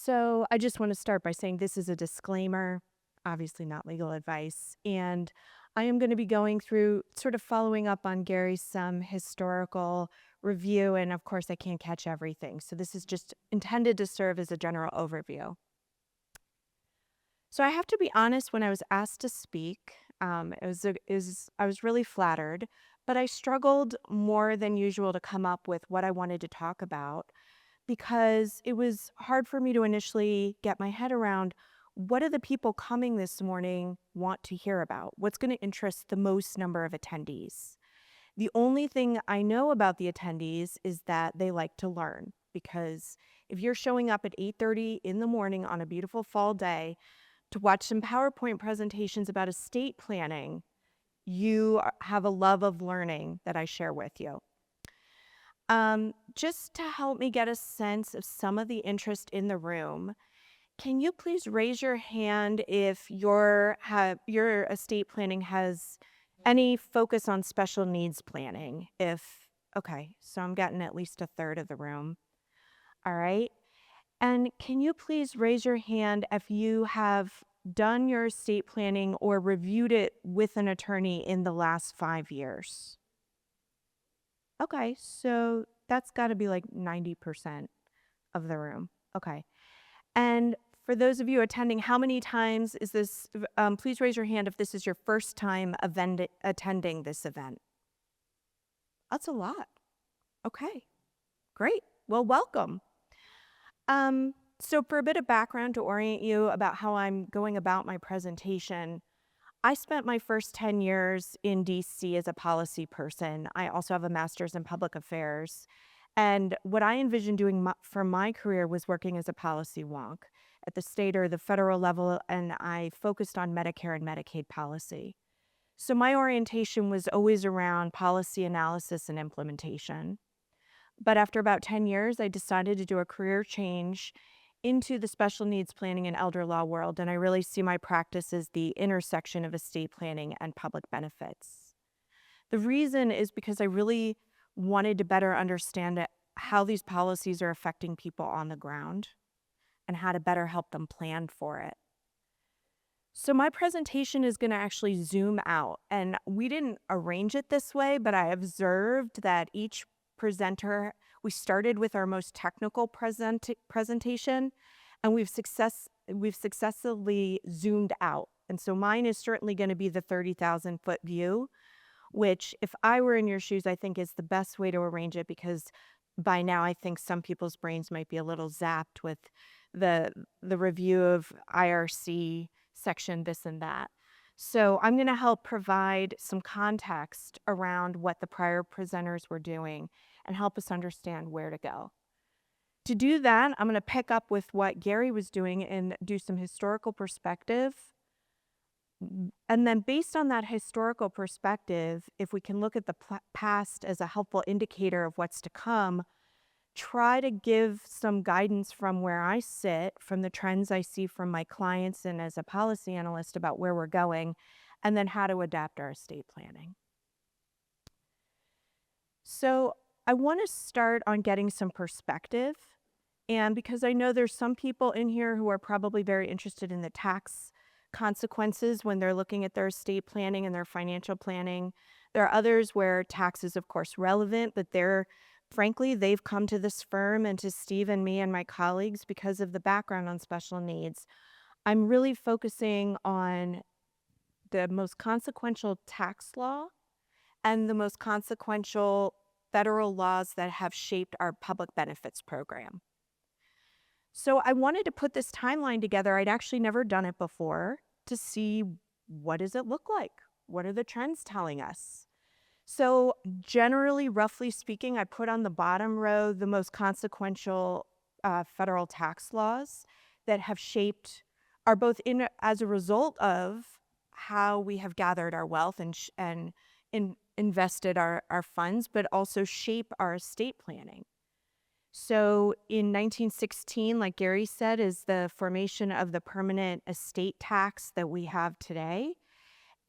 So I just want to start by saying this is a disclaimer, obviously not legal advice. And I am going to be going through sort of following up on Gary's some historical review. And of course, I can't catch everything. So this is just intended to serve as a general overview. So I have to be honest, when I was asked to speak, I was really flattered, but I struggled more than usual to come up with what I wanted to talk about because it was hard for me to initially get my head around what do the people coming this morning want to hear about? What's going to interest the most number of attendees? The only thing I know about the attendees is that they like to learn because if you're showing up at 8:30 in the morning on a beautiful fall day to watch some PowerPoint presentations about estate planning, you have a love of learning that I share with you. Just to help me get a sense of some of the interest in the room, can you please raise your hand if your estate planning has any focus on special needs planning? Okay, so I'm getting at least a third of the room. All right. And can you please raise your hand if you have done your estate planning or reviewed it with an attorney in the last 5 years? Okay, so that's got to be like 90% of the room. Okay. And for those of you attending, how many times is this? Please raise your hand if this is your first time attending this event. That's a lot. Okay, great. Well, welcome. So for a bit of background to orient you about how I'm going about my presentation, I spent my first 10 years in DC as a policy person. I also have a master's in public affairs. And what I envisioned doing for my career was working as a policy wonk at the state or the federal level, and I focused on Medicare and Medicaid policy. So my orientation was always around policy analysis and implementation. But after about 10 years, I decided to do a career change into the special needs planning and elder law world, and I really see my practice as the intersection of estate planning and public benefits. The reason is because I really wanted to better understand how these policies are affecting people on the ground and how to better help them plan for it. So my presentation is going to actually zoom out, and we didn't arrange it this way, but I observed that each presenter, we started with our most technical presentation, and we've successfully zoomed out. And so mine is certainly going to be the 30,000-foot view, which if I were in your shoes, I think is the best way to arrange it because by now I think some people's brains might be a little zapped with the review of IRC section, this and that. So I'm going to help provide some context around what the prior presenters were doing and help us understand where to go. To do that, I'm going to pick up with what Gary was doing and do some historical perspective. And then based on that historical perspective, if we can look at the past as a helpful indicator of what's to come, try to give some guidance from where I sit, from the trends I see from my clients and as a policy analyst about where we're going, and then how to adapt our estate planning. So I want to start on getting some perspective. And because I know there's some people in here who are probably very interested in the tax consequences when they're looking at their estate planning and their financial planning. There are others where tax is, of course, relevant, but frankly, they've come to this firm and to Steve and me and my colleagues because of the background on special needs. I'm really focusing on the most consequential tax law and the most consequential federal laws that have shaped our public benefits program. So I wanted to put this timeline together. I'd actually never done it before to see what does it look like? What are the trends telling us? So generally, roughly speaking, I put on the bottom row the most consequential federal tax laws that have shaped, are both as a result of how we have gathered our wealth and invested our funds, but also shape our estate planning. So in 1916, like Gary said, is the formation of the permanent estate tax that we have today.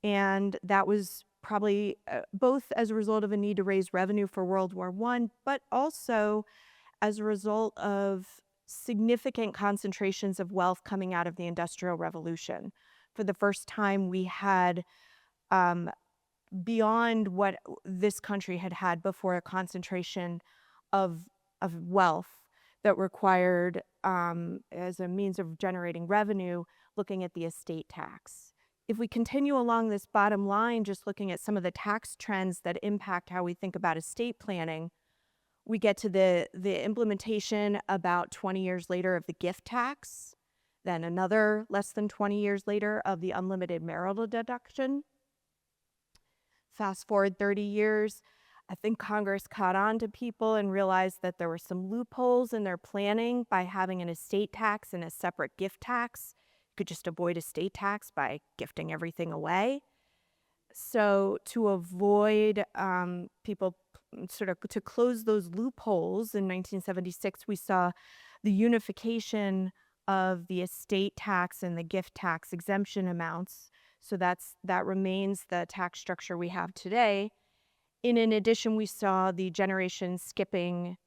And that was probably both as a result of a need to raise revenue for World War I, but also as a result of significant concentrations of wealth coming out of the Industrial Revolution. For the first time, we had um, beyond what this country had had before, a concentration of wealth that required, as a means of generating revenue, looking at the estate tax. If we continue along this bottom line, just looking at some of the tax trends that impact how we think about estate planning, we get to the implementation about 20 years later of the gift tax, then another less than 20 years later of the unlimited marital deduction. Fast forward 30 years, I think Congress caught on to people and realized that there were some loopholes in their planning by having an estate tax and a separate gift tax. You could just avoid estate tax by gifting everything away. So to avoid people sort of to close those loopholes in 1976, we saw the unification of the estate tax and the gift tax exemption amounts. So that remains the tax structure we have today. In addition, we saw the generation skipping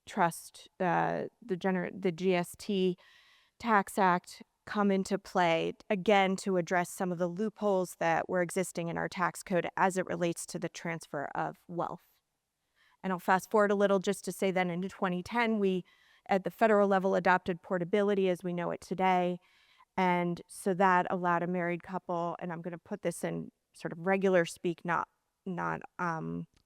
trust, the GST Tax Act come into play, again, to address some of the loopholes that were existing in our tax code as it relates to the transfer of wealth. And I'll fast forward a little just to say that in 2010, we, at the federal level, adopted portability as we know it today. And so that allowed a married couple, and I'm going to put this in sort of regular speak, not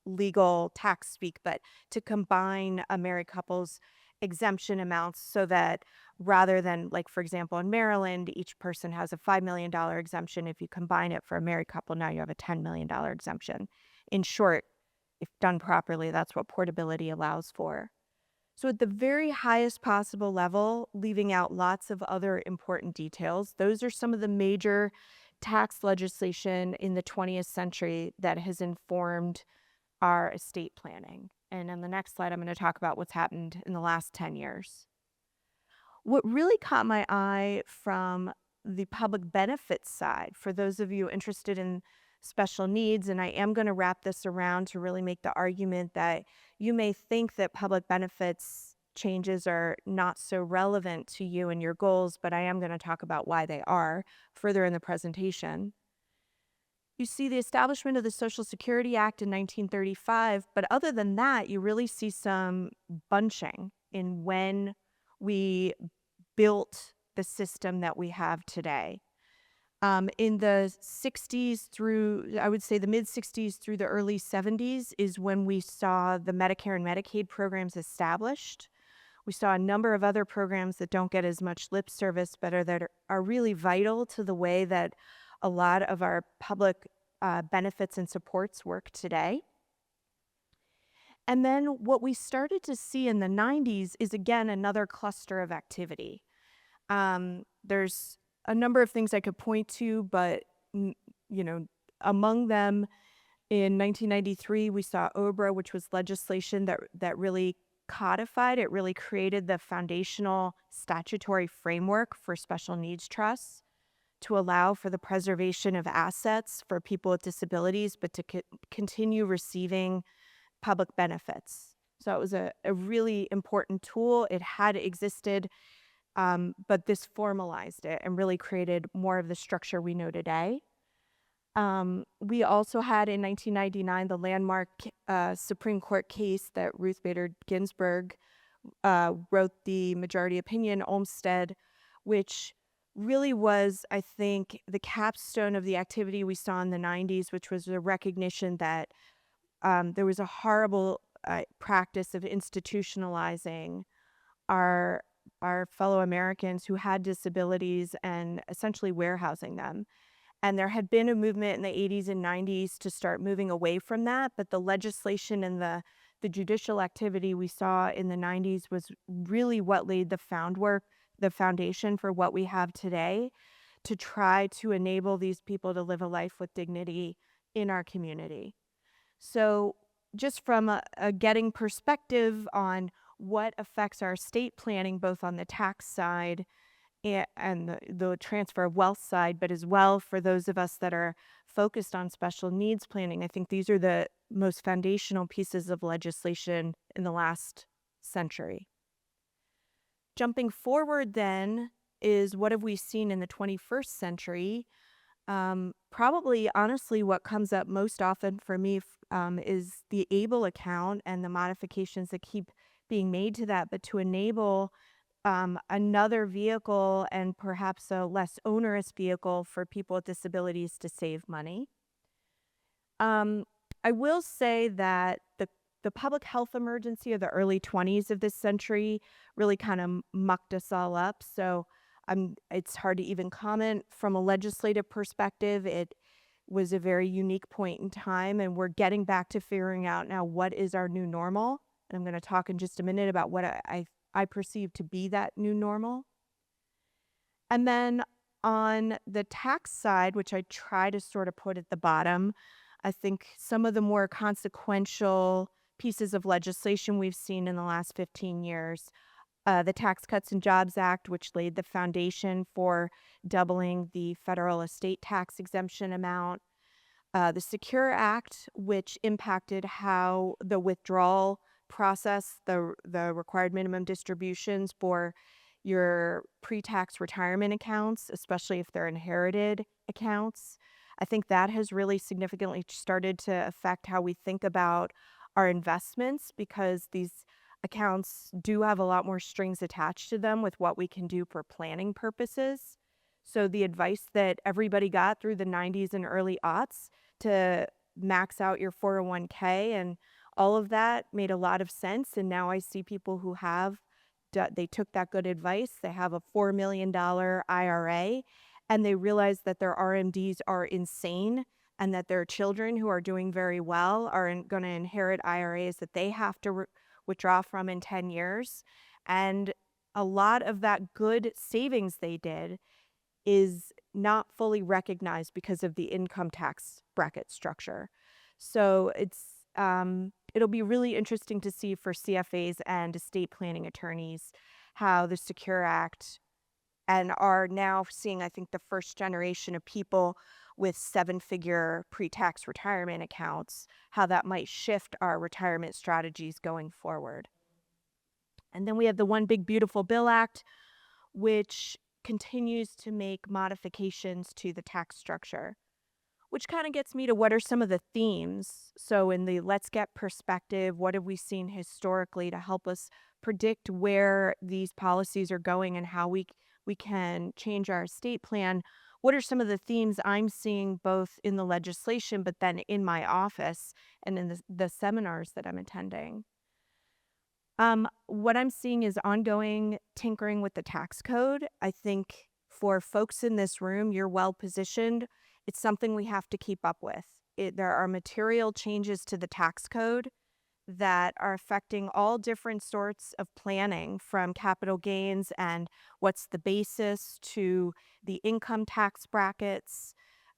legal tax speak, but to combine a married couple's exemption amounts so that rather than, like, for example, in Maryland, each person has a $5 million exemption. If you combine it for a married couple, now you have a $10 million exemption. In short, if done properly, that's what portability allows for. So at the very highest possible level, leaving out lots of other important details, those are some of the major tax legislation in the 20th century that has informed our estate planning. And on the next slide, I'm going to talk about what's happened in the last 10 years. What really caught my eye from the public benefits side, for those of you interested in special needs, and I am going to wrap this around to really make the argument that you may think that public benefits changes are not so relevant to you and your goals, but I am going to talk about why they are further in the presentation. You see the establishment of the Social Security Act in 1935, but other than that, you really see some bunching in when we built the system that we have today. In the 60s through, I would say the mid 60s through the early 70s is when we saw the Medicare and Medicaid programs established. We saw a number of other programs that don't get as much lip service, but that are really vital to the way that a lot of our public benefits and supports work today. And then what we started to see in the 90s is, again, another cluster of activity. There's a number of things I could point to, but among them, in 1993, we saw OBRA, which was legislation that really codified, it really created the foundational statutory framework for special needs trusts to allow for the preservation of assets for people with disabilities, but to continue receiving public benefits. So it was a really important tool. It had existed, but this formalized it and really created more of the structure we know today. We also had in 1999 the landmark Supreme Court case that Ruth Bader Ginsburg wrote the majority opinion, Olmstead, which really was, I think, the capstone of the activity we saw in the 90s, which was the recognition that there was a horrible practice of institutionalizing our fellow Americans who had disabilities and essentially warehousing them. And there had been a movement in the 80s and 90s to start moving away from that, but the legislation and the judicial activity we saw in the 90s was really what laid the foundation for what we have today to try to enable these people to live a life with dignity in our community. So just from a getting perspective on what affects our estate planning, both on the tax side and the transfer of wealth side, but as well for those of us that are focused on special needs planning, I think these are the most foundational pieces of legislation in the last century. Jumping forward then is what have we seen in the 21st century? Probably, honestly, what comes up most often for me is the ABLE account and the modifications that keep being made to that, but to enable another vehicle and perhaps a less onerous vehicle for people with disabilities to save money. Um, I will say that the public health emergency of the early 20s of this century really kind of mucked us all up. So it's hard to even comment from a legislative perspective. It was a very unique point in time, and we're getting back to figuring out now what is our new normal. And I'm going to talk in just a minute about what I perceive to be that new normal. And then on the tax side, which I try to sort of put at the bottom, I think some of the more consequential pieces of legislation we've seen in the last 15 years, the Tax Cuts and Jobs Act, which laid the foundation for doubling the federal estate tax exemption amount, the Secure Act, which impacted how the withdrawal process, the required minimum distributions for your pre-tax retirement accounts, especially if they're inherited accounts. I think that has really significantly started to affect how we think about our investments because these accounts do have a lot more strings attached to them with what we can do for planning purposes. So the advice that everybody got through the 90s and early aughts to max out your 401k and all of that made a lot of sense. And now I see people who they took that good advice. They have a $4 million IRA and they realize that their RMDs are insane and that their children who are doing very well are going to inherit IRAs that they have to withdraw from in 10 years. And a lot of that good savings they did is not fully recognized because of the income tax bracket structure. So it'll be really interesting to see for CFAs and estate planning attorneys how the Secure Act and are now seeing, I think, the first generation of people with seven-figure pre-tax retirement accounts, how that might shift our retirement strategies going forward. And then we have the One Big Beautiful Bill Act, which continues to make modifications to the tax structure, which kind of gets me to what are some of the themes. So in the let's get perspective, what have we seen historically to help us predict where these policies are going and how we can change our estate plan? What are some of the themes I'm seeing both in the legislation, but then in my office and in the seminars that I'm attending? What I'm seeing is ongoing tinkering with the tax code. I think for folks in this room, you're well positioned. It's something we have to keep up with. There are material changes to the tax code that are affecting all different sorts of planning, from capital gains and what's the basis to the income tax brackets.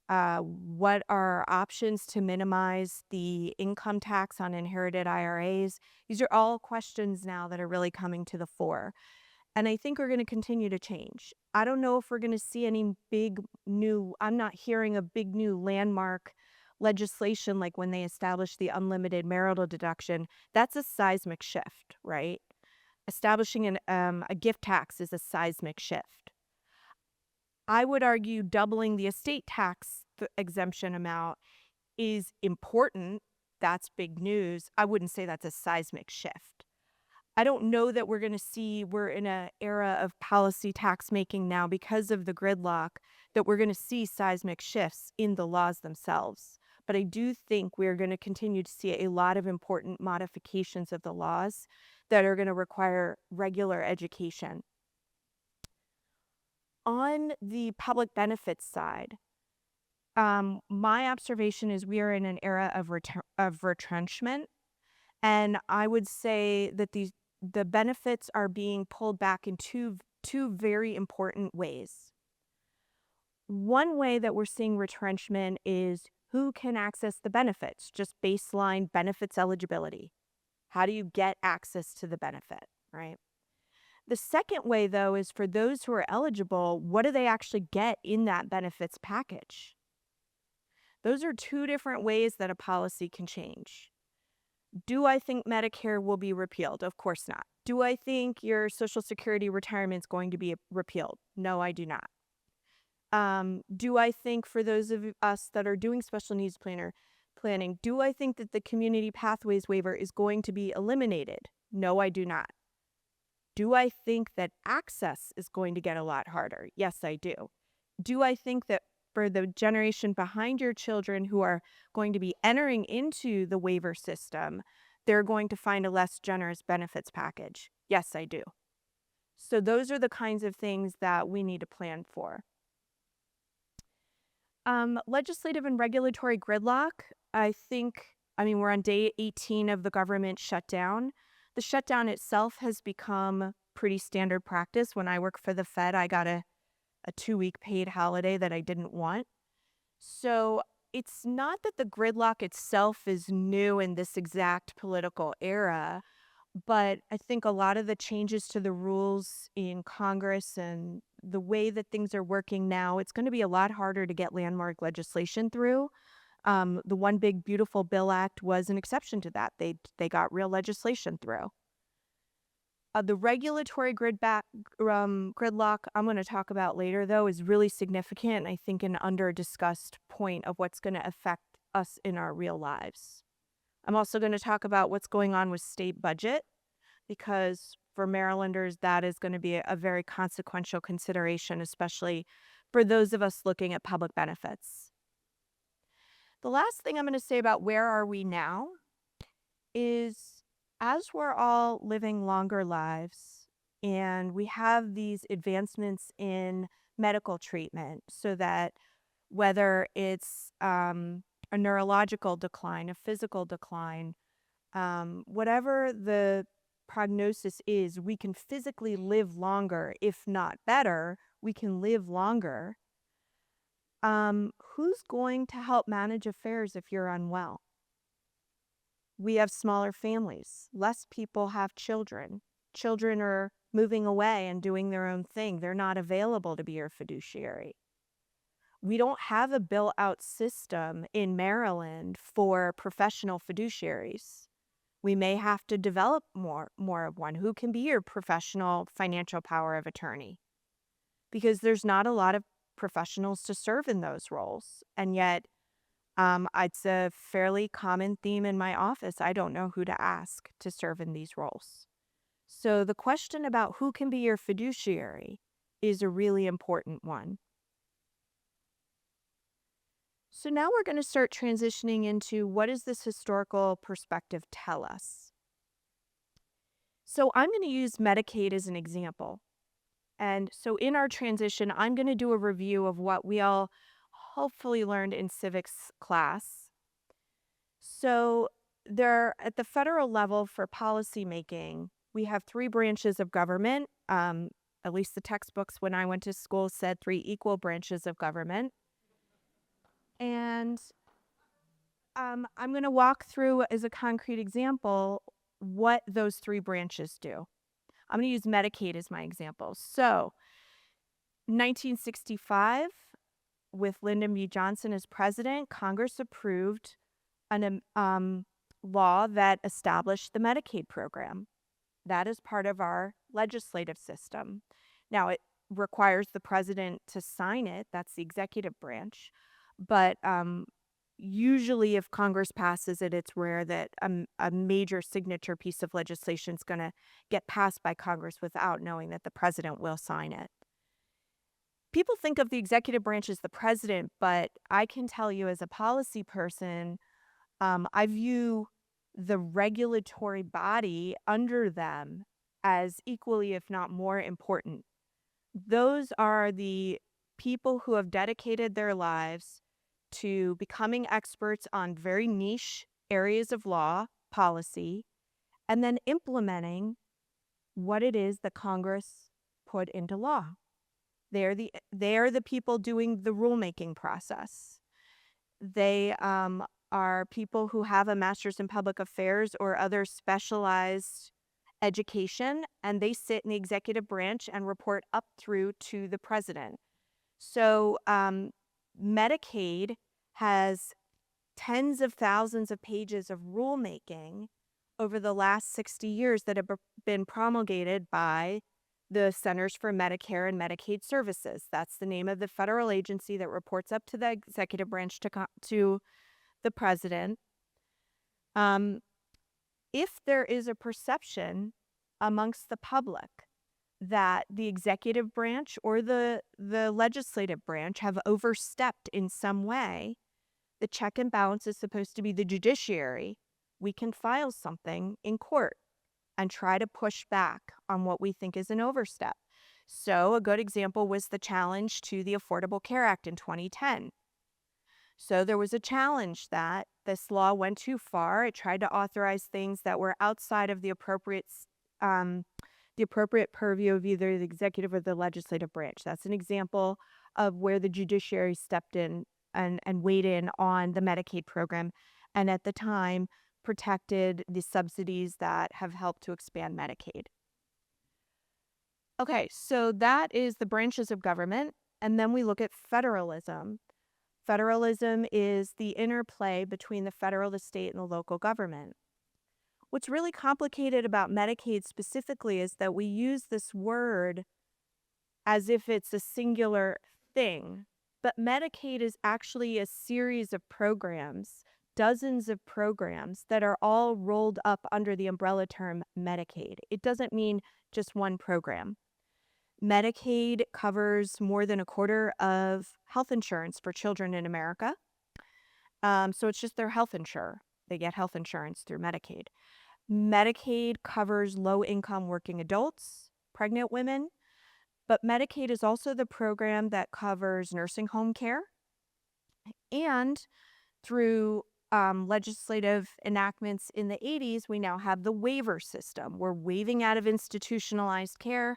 What are options to minimize the income tax on inherited IRAs? These are all questions now that are really coming to the fore. And I think we're going to continue to change. I don't know if we're going to see any I'm not hearing a big new landmark legislation like when they established the unlimited marital deduction. That's a seismic shift, right? Establishing a gift tax is a seismic shift. I would argue doubling the estate tax exemption amount is important. That's big news. I wouldn't say that's a seismic shift. I don't know that we're in an era of policy tax making now because of the gridlock that we're going to see seismic shifts in the laws themselves. But I do think we're going to continue to see a lot of important modifications of the laws that are going to require regular education. On the public benefits side, my observation is we are in an era of retrenchment, and I would say that the benefits are being pulled back in two very important ways. One way that we're seeing retrenchment is who can access the benefits, just baseline benefits eligibility. How do you get access to the benefit, right? The second way, though, is for those who are eligible, what do they actually get in that benefits package? Those are two different ways that a policy can change. Do I think Medicare will be repealed? Of course not. Do I think your Social Security retirement is going to be repealed? No, I do not. Do I think for those of us that are doing special needs planning, do I think that the community pathways waiver is going to be eliminated? No, I do not. Do I think that access is going to get a lot harder? Yes, I do. Do I think that for the generation behind your children who are going to be entering into the waiver system, they're going to find a less generous benefits package? Yes, I do. So those are the kinds of things that we need to plan for. Legislative and regulatory gridlock. We're on day 18 of the government shutdown. The shutdown itself has become pretty standard practice. When I work for the Fed, I got a 2-week paid holiday that I didn't want. So it's not that the gridlock itself is new in this exact political era, but I think a lot of the changes to the rules in Congress and the way that things are working now, it's going to be a lot harder to get landmark legislation through. The One Big Beautiful Bill Act was an exception to that. They got real legislation through. The regulatory gridlock I'm going to talk about later, though, is really significant, I think, an under-discussed point of what's going to affect us in our real lives. I'm also going to talk about what's going on with state budget, because for Marylanders, that is going to be a very consequential consideration, especially for those of us looking at public benefits. The last thing I'm going to say about where are we now is, as we're all living longer lives and we have these advancements in medical treatment, so that whether it's a neurological decline, a physical decline, whatever the prognosis is, we can physically live longer, if not better, we can live longer. Who's going to help manage affairs if you're unwell? We have smaller families. Less people have children. Children are moving away and doing their own thing. They're not available to be your fiduciary. We don't have a built-out system in Maryland for professional fiduciaries. We may have to develop more of one. Who can be your professional financial power of attorney? Because there's not a lot of professionals to serve in those roles. And yet, it's a fairly common theme in my office. I don't know who to ask to serve in these roles. So the question about who can be your fiduciary is a really important one. So now we're going to start transitioning into, what does this historical perspective tell us? So I'm going to use Medicaid as an example. And so in our transition, I'm going to do a review of what we all hopefully learned in civics class. So at the federal level for policymaking, we have 3 branches of government. At least the textbooks when I went to school said 3 equal branches of government. And I'm going to walk through, as a concrete example, what those 3 branches do. I'm going to use Medicaid as my example. So 1965, with Lyndon B. Johnson as president, Congress approved an law that established the Medicaid program. That is part of our legislative system. Now, it requires the president to sign it. That's the executive branch. But usually, if Congress passes it, it's rare that a major signature piece of legislation is going to get passed by Congress without knowing that the president will sign it. People think of the executive branch as the president, but I can tell you, as a policy person, I view the regulatory body under them as equally, if not more, important. Those are the people who have dedicated their lives to becoming experts on very niche areas of law, policy, and then implementing what it is that Congress put into law. They are the people doing the rulemaking process. They are people who have a master's in public affairs or other specialized education, and they sit in the executive branch and report up through to the president. So Medicaid has tens of thousands of pages of rulemaking over the last 60 years that have been promulgated by the Centers for Medicare and Medicaid Services. That's the name of the federal agency that reports up to the executive branch to the president. Um, if there is a perception amongst the public that the executive branch or the legislative branch have overstepped in some way, the check and balance is supposed to be the judiciary. We can file something in court and try to push back on what we think is an overstep. So, a good example was the challenge to the Affordable Care Act in 2010. So, there was a challenge that this law went too far. It tried to authorize things that were outside of um, the appropriate purview of either the executive or the legislative branch. That's an example of where the judiciary stepped in and weighed in on the Medicaid program, and at the time protected the subsidies that have helped to expand Medicaid. Okay, so that is the branches of government. And then we look at federalism. Federalism is the interplay between the federal, the state, and the local government. What's really complicated about Medicaid specifically is that we use this word as if it's a singular thing. But Medicaid is actually a series of programs, dozens of programs that are all rolled up under the umbrella term Medicaid. It doesn't mean just one program. Medicaid covers more than a quarter of health insurance for children in America. So it's just their health insurer. They get health insurance through Medicaid. Medicaid covers low-income working adults, pregnant women, but Medicaid is also the program that covers nursing home care. And through legislative enactments in the 80s, we now have the waiver system. We're waiving out of institutionalized care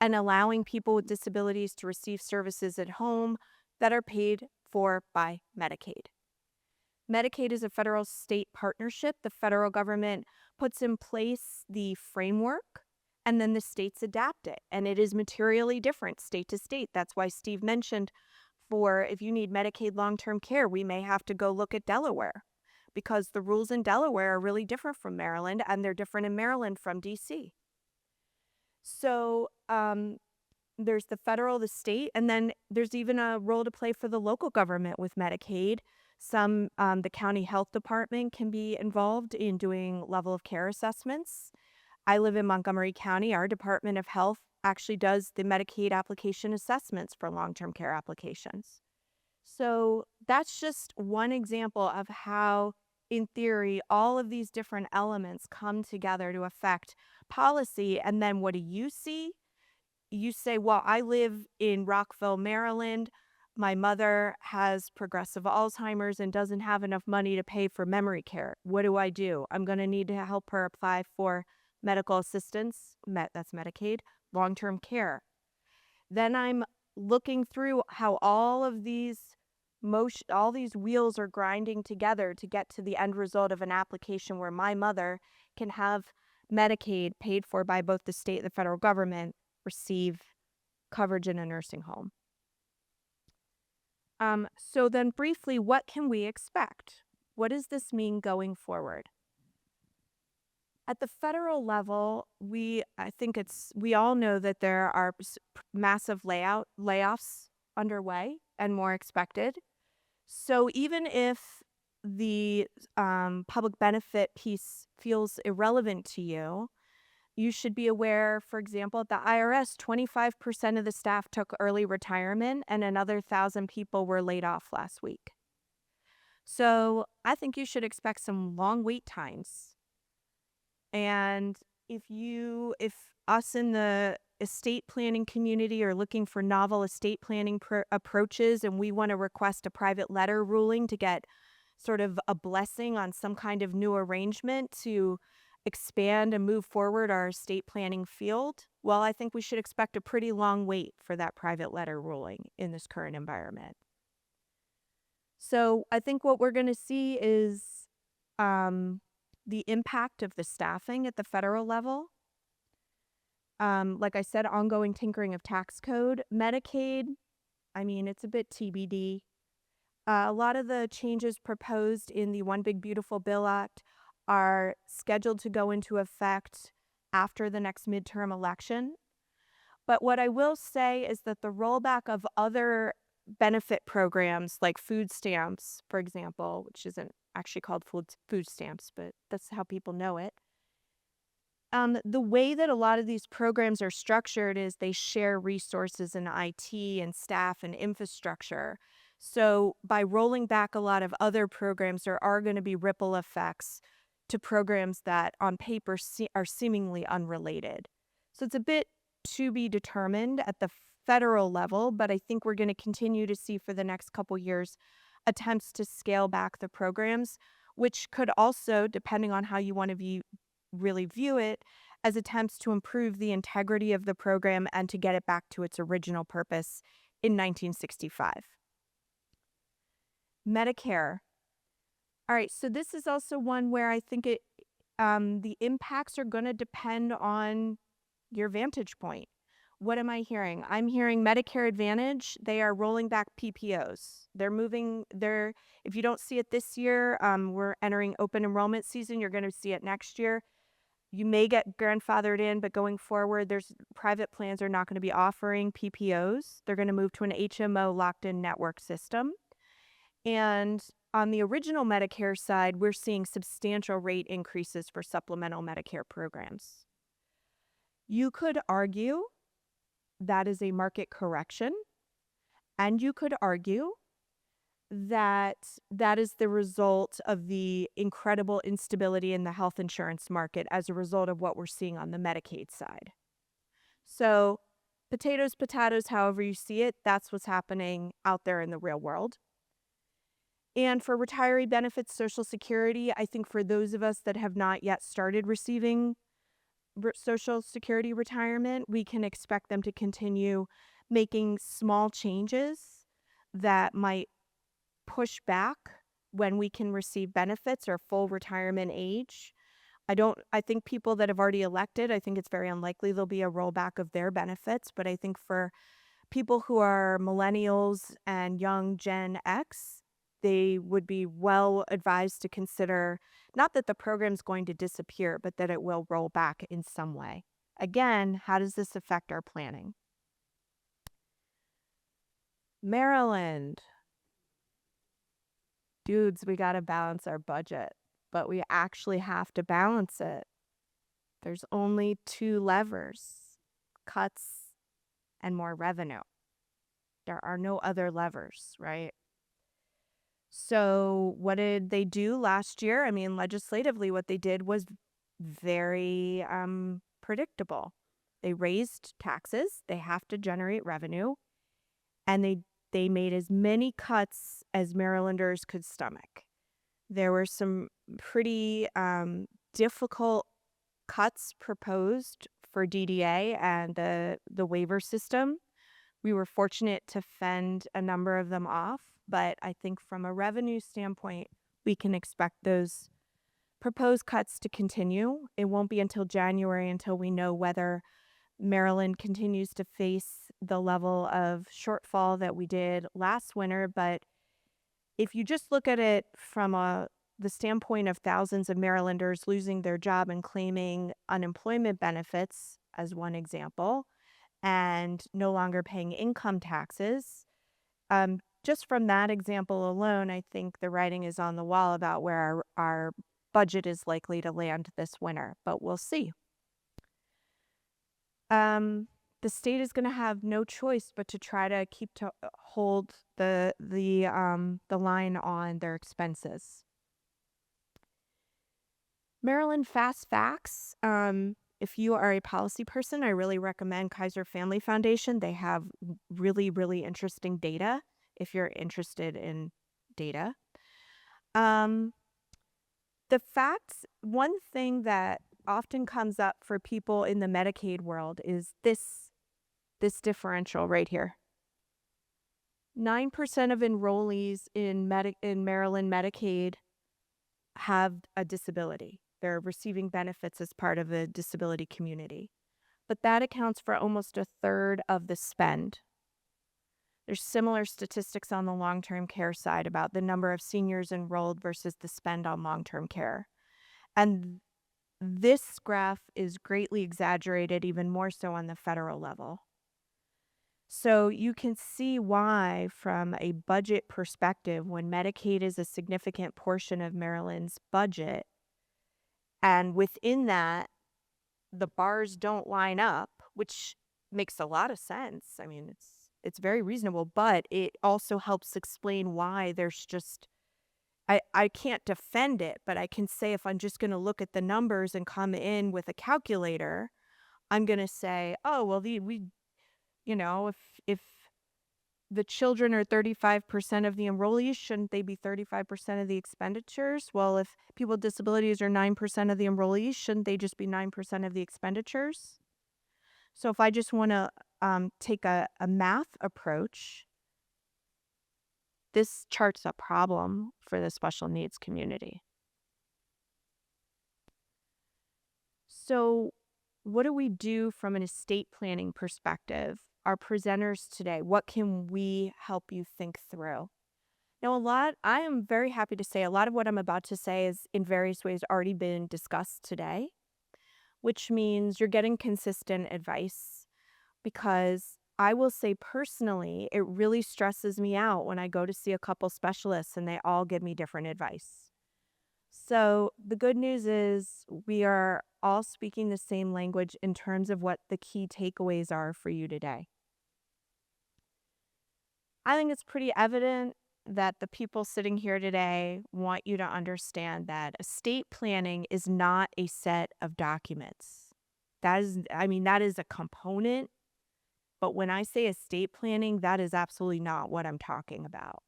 and allowing people with disabilities to receive services at home that are paid for by Medicaid. Medicaid is a federal-state partnership. The federal government puts in place the framework, and then the states adapt it. And it is materially different state to state. That's why Steve mentioned if you need Medicaid long-term care, we may have to go look at Delaware because the rules in Delaware are really different from Maryland, and they're different in Maryland from DC. So there's the federal, the state, and then there's even a role to play for the local government with Medicaid. The county health department can be involved in doing level of care assessments. I live in Montgomery County. Our Department of Health actually does the Medicaid application assessments for long-term care applications. So that's just one example of how, in theory, all of these different elements come together to affect policy. And then what do you see? You say, well, I live in Rockville, Maryland. My mother has progressive Alzheimer's and doesn't have enough money to pay for memory care. What do? I'm going to need to help her apply for medical assistance, that's Medicaid, long-term care. Then I'm looking through how all these wheels are grinding together to get to the end result of an application where my mother can have Medicaid paid for by both the state and the federal government receive coverage in a nursing home. So then briefly, what can we expect? What does this mean going forward? At the federal level, we all know that there are massive layoffs underway and more expected. So even if the public benefit piece feels irrelevant to you, you should be aware, for example, at the IRS, 25% of the staff took early retirement and another 1,000 people were laid off last week. So I think you should expect some long wait times. And if us in the estate planning community are looking for novel estate planning approaches and we want to request a private letter ruling to get sort of a blessing on some kind of new arrangement to expand and move forward our estate planning field, well, I think we should expect a pretty long wait for that private letter ruling in this current environment. So I think what we're going to see is the impact of the staffing at the federal level. Like I said, ongoing tinkering of tax code. Medicaid, it's a bit TBD. A lot of the changes proposed in the One Big Beautiful Bill Act are scheduled to go into effect after the next midterm election. But what I will say is that the rollback of other benefit programs like food stamps, for example, which isn't actually called food stamps, but that's how people know it. The way that a lot of these programs are structured is they share resources in IT and staff and infrastructure. So by rolling back a lot of other programs, there are going to be ripple effects to programs that on paper are seemingly unrelated. So it's a bit to be determined at the federal level, but I think we're going to continue to see for the next couple years attempts to scale back the programs, which could also, depending on how you want to really view it, as attempts to improve the integrity of the program and to get it back to its original purpose in 1965. Medicare. All right, so this is also one where I think the impacts are going to depend on your vantage point. What am I hearing? I'm hearing Medicare Advantage. They are rolling back PPOs. If you don't see it this year, we're entering open enrollment season. You're going to see it next year. You may get grandfathered in, but going forward, there's private plans are not going to be offering PPOs. They're going to move to an HMO locked-in network system. And on the original Medicare side, we're seeing substantial rate increases for supplemental Medicare programs. You could argue that is a market correction, and you could argue that that is the result of the incredible instability in the health insurance market as a result of what we're seeing on the Medicaid side. So potatoes, however you see it, that's what's happening out there in the real world. And for retiree benefits, Social Security, I think for those of us that have not yet started receiving Social Security retirement, we can expect them to continue making small changes that might push back when we can receive benefits or full retirement age. I think people that have already elected, I think it's very unlikely there'll be a rollback of their benefits, but I think for people who are millennials and young Gen X, they would be well advised to consider not that the program's going to disappear, but that it will roll back in some way. Again, how does this affect our planning? Maryland. Dudes, we got to balance our budget, but we actually have to balance it. There's only two levers: cuts and more revenue. There are no other levers, right? So what did they do last year? I mean, legislatively, what they did was very predictable. They raised taxes. They have to generate revenue. And they made as many cuts as Marylanders could stomach. There were some pretty difficult cuts proposed for DDA and the waiver system. We were fortunate to fend a number of them off, but I think from a revenue standpoint, we can expect those proposed cuts to continue. It won't be until January until we know whether Maryland continues to face the level of shortfall that we did last winter. But if you just look at it from the standpoint of thousands of Marylanders losing their job and claiming unemployment benefits, as one example, and no longer paying income taxes, just from that example alone, I think the writing is on the wall about where our budget is likely to land this winter, but we'll see. The state is going to have no choice but to try to hold the line on their expenses. Maryland Fast Facts. If you are a policy person, I really recommend Kaiser Family Foundation. They have really, really interesting data if you're interested in data. The facts, one thing that often comes up for people in the Medicaid world is this differential right here. 9% of enrollees in Maryland Medicaid have a disability. They're receiving benefits as part of a disability community. But that accounts for almost a third of the spend. There's similar statistics on the long-term care side about the number of seniors enrolled versus the spend on long-term care. And this graph is greatly exaggerated, even more so on the federal level. So you can see why, from a budget perspective, when Medicaid is a significant portion of Maryland's budget, and within that, the bars don't line up, which makes a lot of sense. I mean, it's very reasonable, but it also helps explain why there's just I can't defend it, but I can say if I'm just going to look at the numbers and come in with a calculator, I'm going to say, "Oh, well if the children are 35% of the enrollees, shouldn't they be 35% of the expenditures? Well, if people with disabilities are 9% of the enrollees, shouldn't they just be 9% of the expenditures?" So if I just want to take a math approach, this chart's a problem for the special needs community. So what do we do from an estate planning perspective? Our presenters today, what can we help you think through? Now, I am very happy to say a lot of what I'm about to say is in various ways already been discussed today, which means you're getting consistent advice because I will say personally, it really stresses me out when I go to see a couple specialists and they all give me different advice. So the good news is we are all speaking the same language in terms of what the key takeaways are for you today. I think it's pretty evident that the people sitting here today want you to understand that estate planning is not a set of documents. That is a component, but when I say estate planning, that is absolutely not what I'm talking about.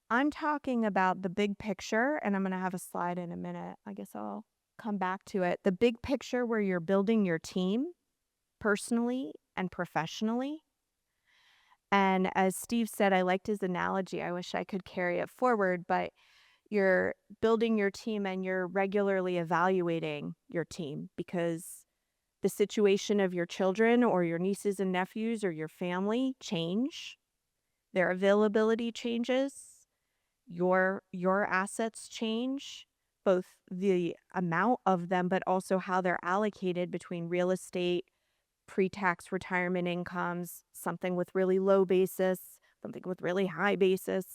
I'm talking about the big picture, and I'm going to have a slide in a minute. I guess I'll come back to it. The big picture where you're building your team personally and professionally. And as Steve said, I liked his analogy. I wish I could carry it forward, but you're building your team and you're regularly evaluating your team because the situation of your children or your nieces and nephews or your family change. Their availability changes. Your assets change, both the amount of them, but also how they're allocated between real estate, pre-tax retirement incomes, something with really low basis, something with really high basis.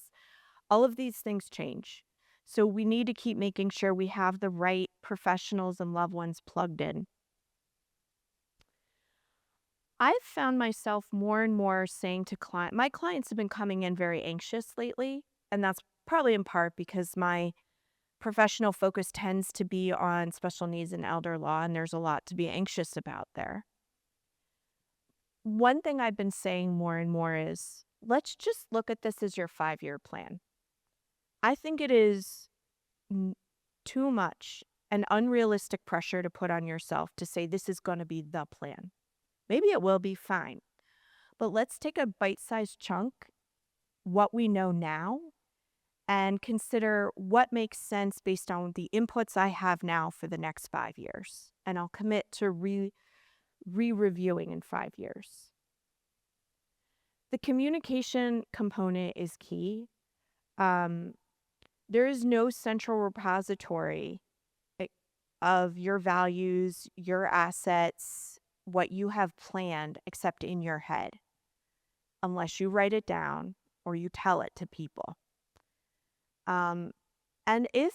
All of these things change. So we need to keep making sure we have the right professionals and loved ones plugged in. I've found myself more and more saying to my clients have been coming in very anxious lately, and that's probably in part because my professional focus tends to be on special needs and elder law, and there's a lot to be anxious about there. One thing I've been saying more and more is let's just look at this as your 5-year plan. I think it is too much and unrealistic pressure to put on yourself to say this is going to be the plan. Maybe it will be fine, but let's take a bite-sized chunk, what we know now, and consider what makes sense based on the inputs I have now for the next 5 years. And I'll commit to re-reviewing in 5 years. The communication component is key. There is no central repository of your values, your assets, what you have planned, except in your head, unless you write it down or you tell it to people. And if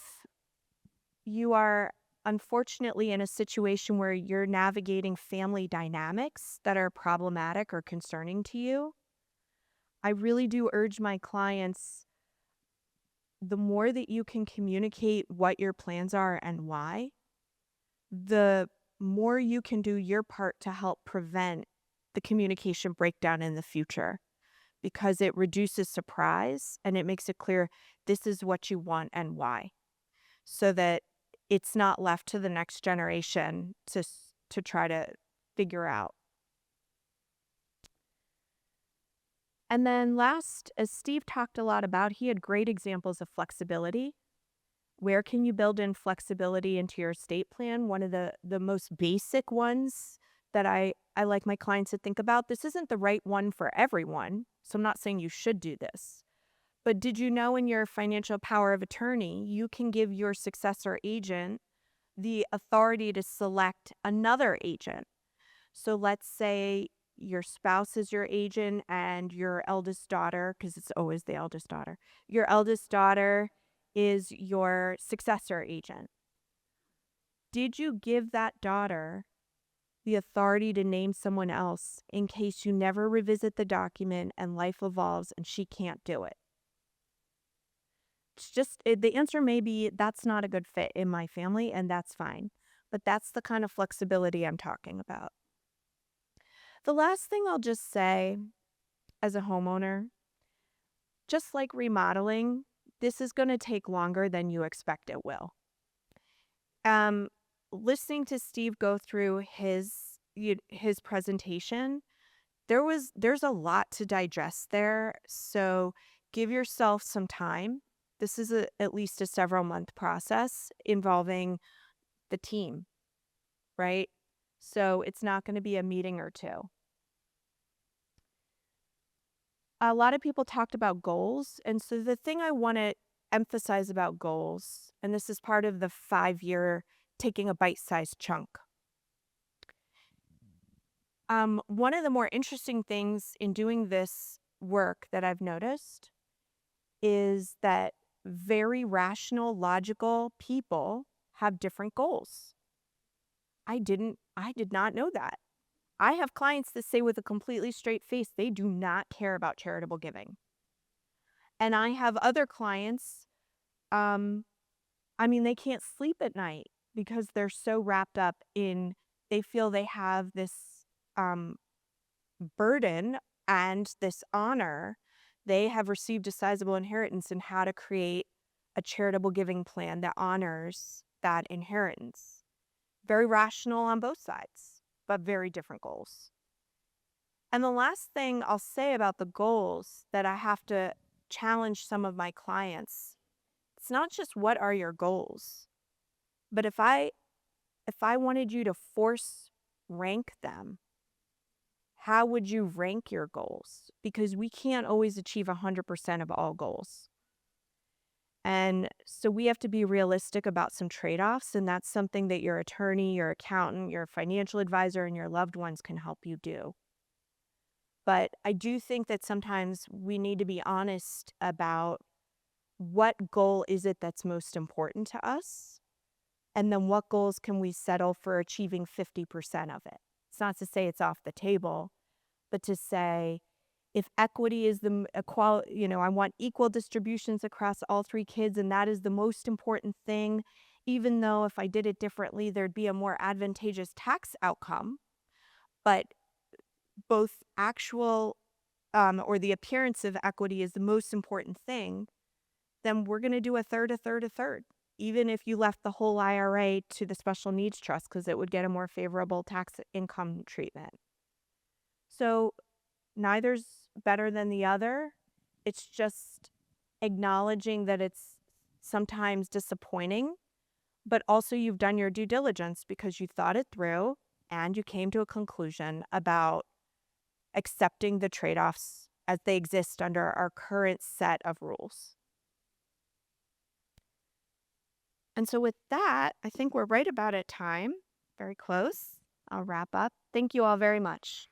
you are unfortunately in a situation where you're navigating family dynamics that are problematic or concerning to you, I really do urge my clients, the more that you can communicate what your plans are and why, the more you can do your part to help prevent the communication breakdown in the future, because it reduces surprise and it makes it clear this is what you want and why, so that it's not left to the next generation to try to figure out. And then last, as Steve talked a lot about, he had great examples of flexibility. Where can you build in flexibility into your estate plan? One of the most basic ones that I like my clients to think about, this isn't the right one for everyone, so I'm not saying you should do this. But did you know in your financial power of attorney, you can give your successor agent the authority to select another agent? So let's say your spouse is your agent and your eldest daughter, because it's always the eldest daughter, your eldest daughter is your successor agent. Did you give that daughter the authority to name someone else in case you never revisit the document and life evolves and she can't do it? The answer may be that's not a good fit in my family, and that's fine. But that's the kind of flexibility I'm talking about. The last thing I'll just say as a homeowner, just like remodeling, this is going to take longer than you expect it will. Um, Listening to Steve go through his presentation, there's a lot to digest there. So give yourself some time. This is at least a several month process involving the team, right? So it's not going to be a meeting or two. A lot of people talked about goals. And so the thing I want to emphasize about goals, and this is part of the 5-year taking a bite sized chunk. One of the more interesting things in doing this work that I've noticed is that very rational, logical people have different goals. I did not know that. I have clients that say with a completely straight face they do not care about charitable giving. And I have other clients, um, I mean, they can't sleep at night because they're so wrapped up in, they feel they have this um, burden and this honor. They have received a sizable inheritance, and how to create a charitable giving plan that honors that inheritance. Very rational on both sides, but very different goals. And the last thing I'll say about the goals that I have to challenge some of my clients, it's not just what are your goals, but if I wanted you to force rank them, how would you rank your goals? Because we can't always achieve 100% of all goals. And so we have to be realistic about some trade-offs, and that's something that your attorney, your accountant, your financial advisor, and your loved ones can help you do. But I do think that sometimes we need to be honest about what goal is it that's most important to us, and then what goals can we settle for achieving 50% of it. It's not to say it's off the table, but to say if equity is the I want equal distributions across all 3 kids, and that is the most important thing, even though if I did it differently, there'd be a more advantageous tax outcome. But both actual or the appearance of equity is the most important thing, then we're going to do a third, a third, a third, even if you left the whole IRA to the special needs trust, because it would get a more favorable tax income treatment. So neither's better than the other. It's just acknowledging that it's sometimes disappointing, but also you've done your due diligence because you thought it through and you came to a conclusion about accepting the trade-offs as they exist under our current set of rules. And so with that, I think we're right about at time. Very close. I'll wrap up. Thank you all very much.